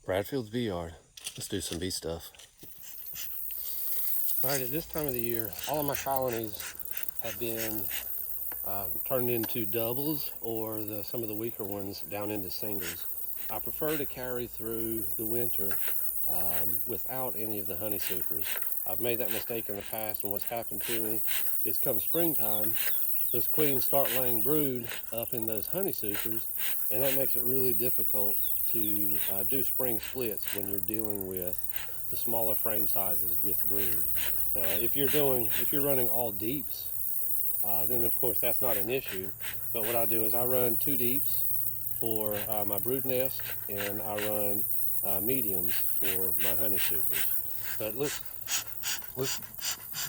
Bradfield's bee yard. Let's do some bee stuff. All right, at this time of the year, all of my colonies have been turned into doubles, or some of the weaker ones down into singles. I prefer to carry through the winter without any of the honey supers. I've made that mistake in the past, and what's happened to me is come springtime, those queens start laying brood up in those honey supers, and that makes it really difficult to do spring splits when you're dealing with the smaller frame sizes with brood. Now, if you're running all deeps, then of course that's not an issue. But what I do is I run 2 deeps for my brood nest, and I run mediums for my honey supers. But let's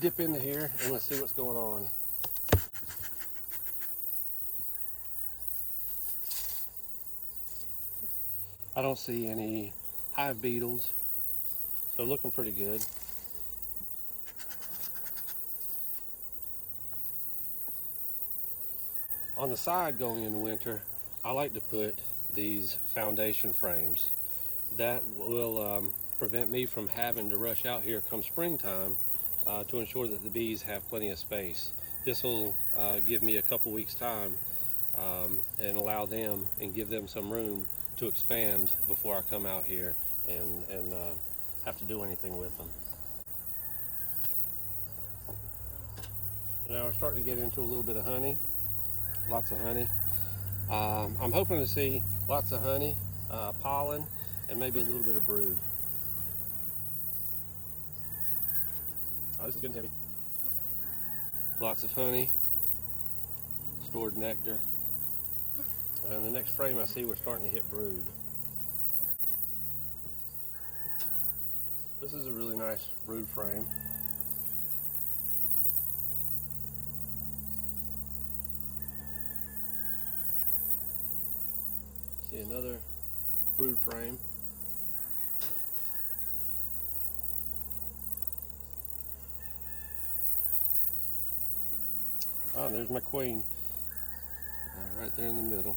dip into here and let's see what's going on. I don't see any hive beetles, so looking pretty good. On the side going into winter, I like to put these foundation frames. That will prevent me from having to rush out here come springtime to ensure that the bees have plenty of space. This will give me a couple weeks time and allow them and give them some room to expand before I come out here and have to do anything with them. Now we're starting to get into a little bit of honey, lots of honey. I'm hoping to see lots of honey, pollen, and maybe a little bit of brood. Oh, this is good and heavy. Lots of honey, stored nectar. And the next frame I see we're starting to hit brood. This is a really nice brood frame. See another brood frame. Oh, there's my queen. Right there in the middle.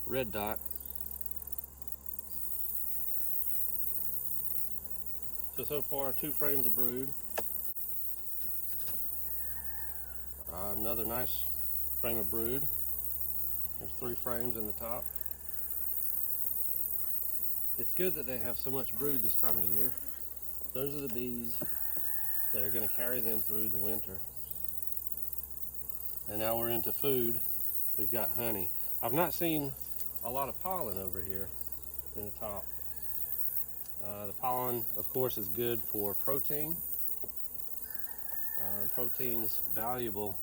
Red dot. So far 2 frames of brood. Another nice frame of brood. There's 3 frames in the top. It's good that they have so much brood this time of year. Those are the bees that are going to carry them through the winter. And now we're into food. We've got honey. I've not seen a lot of pollen over here in the top. The pollen, of course, is good for protein. Protein's valuable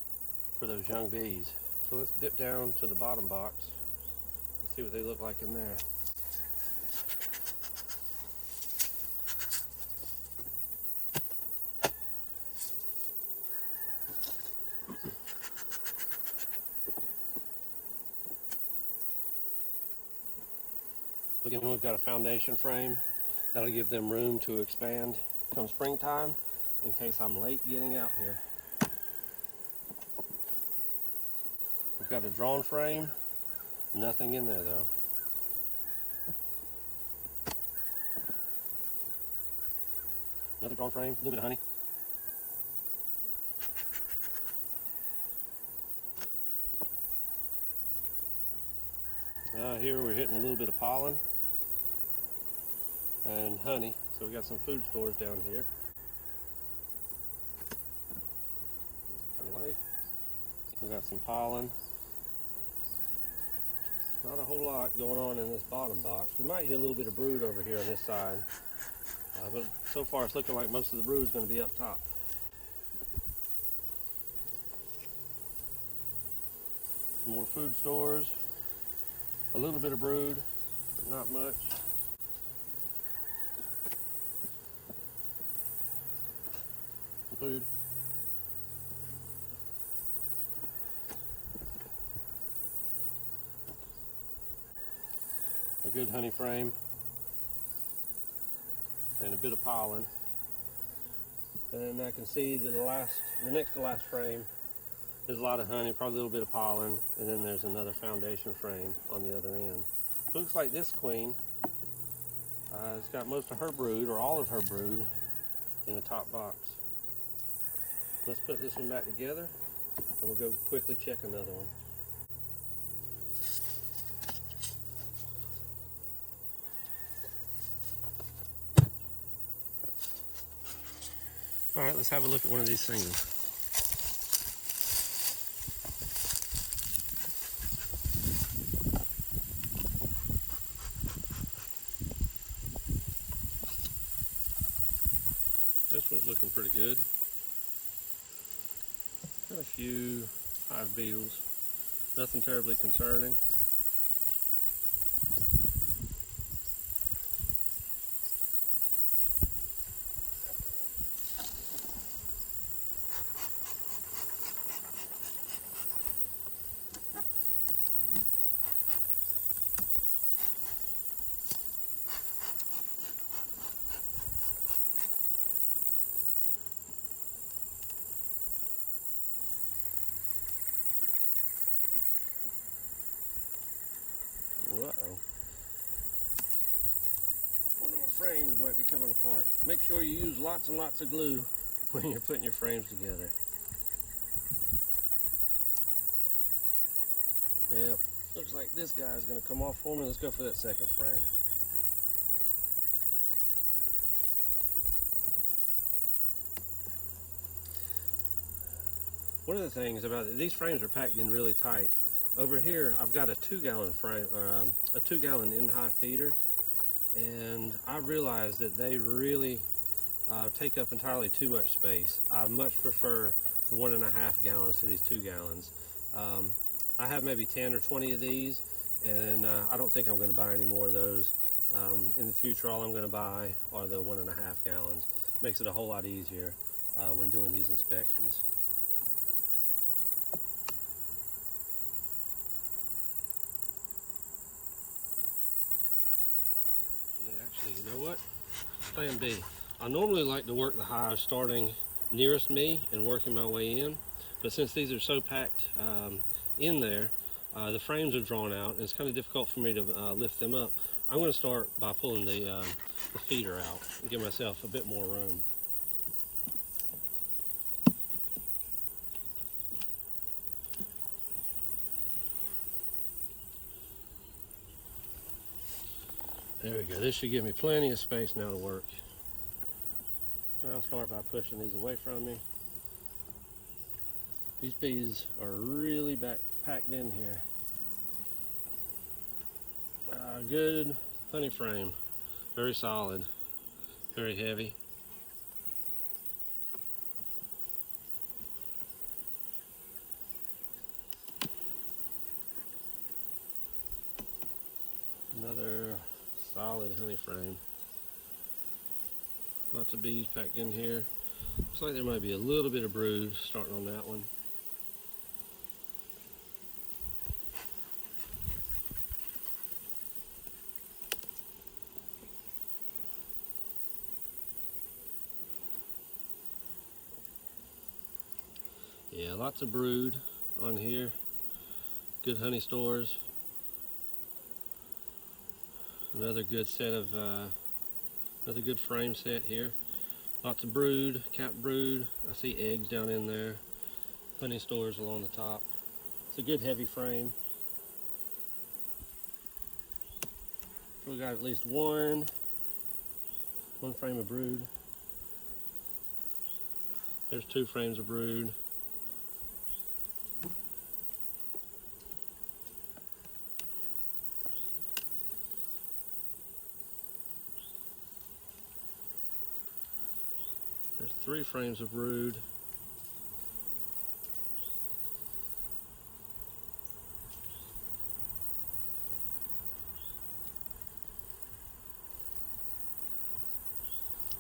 for those young bees. So let's dip down to the bottom box and see what they look like in there. Again, we've got a foundation frame that'll give them room to expand come springtime in case I'm late getting out here. We've got a drawn frame, nothing in there though. Another drawn frame, a little bit of honey. Here we're hitting a little bit of pollen and honey, so we got some food stores down here. Kind of light. We got some pollen. Not a whole lot going on in this bottom box. We might hit a little bit of brood over here on this side, but so far it's looking like most of the brood is going to be up top. Some more food stores. A little bit of brood, but not much. Food. A good honey frame and a bit of pollen. And I can see that the next to last frame, there's a lot of honey, probably a little bit of pollen, and then there's another foundation frame on the other end. So it looks like this queen It's got most of her brood, or all of her brood, in the top box. Let's put this one back together, and we'll go quickly check another one. All right, let's have a look at one of these singles. This one's looking pretty good. Got a few hive beetles, nothing terribly concerning. Uh-oh. One of my frames might be coming apart. Make sure you use lots and lots of glue when you're putting your frames together. Yep, looks like this guy's gonna come off for me. Let's go for that second frame. One of the things about it, these frames are packed in really tight. Over here, I've got a 2-gallon frame, or a 2-gallon in-hive feeder, and I realized that they really take up entirely too much space. I much prefer the 1.5 gallons to these 2 gallons. I have maybe 10 or 20 of these, and I don't think I'm going to buy any more of those. In the future, all I'm going to buy are the 1.5 gallons. Makes it a whole lot easier when doing these inspections. Actually, you know what? Plan B. I normally like to work the hive starting nearest me and working my way in, but since these are so packed in there, the frames are drawn out and it's kind of difficult for me to lift them up. I'm going to start by pulling the feeder out and give myself a bit more room. There we go. This should give me plenty of space now to work. I'll start by pushing these away from me. These bees are really packed in here. Good honey frame, very solid, very heavy. Another solid honey frame. Lots of bees packed in here. Looks like there might be a little bit of brood starting on that one. Yeah, lots of brood on here. Good honey stores. Another good set of, another good frame set here. Lots of brood, capped brood. I see eggs down in there. Honey stores along the top. It's a good heavy frame. We got at least one frame of brood. There's 2 frames of brood. There's 3 frames of brood.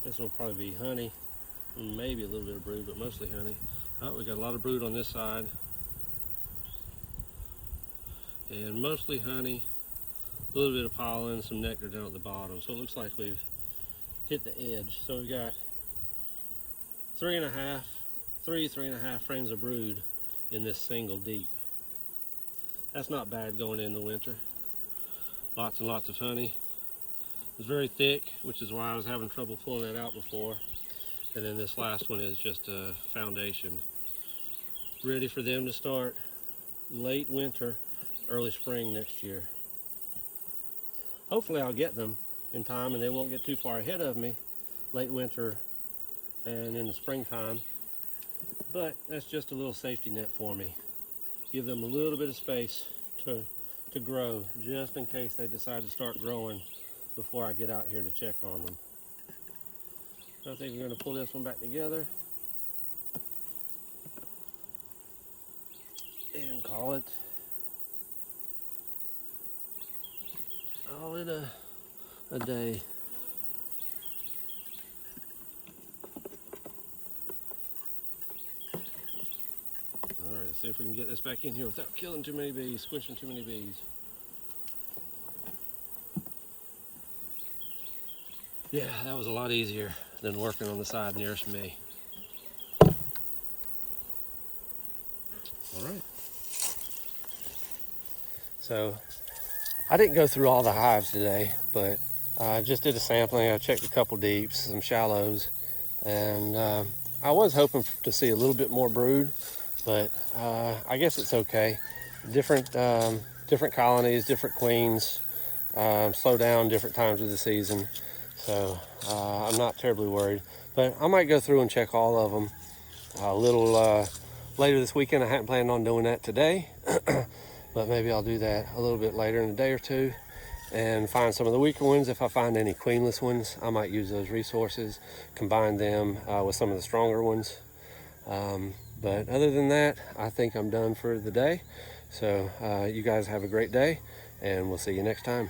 This one will probably be honey, maybe a little bit of brood, but mostly honey. Oh, we got a lot of brood on this side, and mostly honey, a little bit of pollen, some nectar down at the bottom. So it looks like we've hit the edge. So we've got 3.5 frames of brood in this single deep. That's not bad going into winter. Lots and lots of honey. was very thick, which is why I was having trouble pulling that out before. And then this last one is just a foundation, ready for them to start late winter, early spring next year. Hopefully I'll get them in time and they won't get too far ahead of me late winter and in the springtime. But that's just a little safety net for me. Give them a little bit of space to grow, just in case they decide to start growing before I get out here to check on them. So I think we're going to pull this one back together and call it a day. All right, see if we can get this back in here without killing too many bees, squishing too many bees. Yeah, that was a lot easier than working on the side nearest me. All right. So I didn't go through all the hives today, but I just did a sampling. I checked a couple deeps, some shallows, and I was hoping to see a little bit more brood, but I guess it's okay. Different colonies, different queens, slow down different times of the season. So I'm not terribly worried, but I might go through and check all of them a little later this weekend. I hadn't planned on doing that today, but maybe I'll do that a little bit later in a day or two and find some of the weaker ones. If I find any queenless ones, I might use those resources, combine them with some of the stronger ones. But other than that, I think I'm done for the day. So you guys have a great day, and we'll see you next time.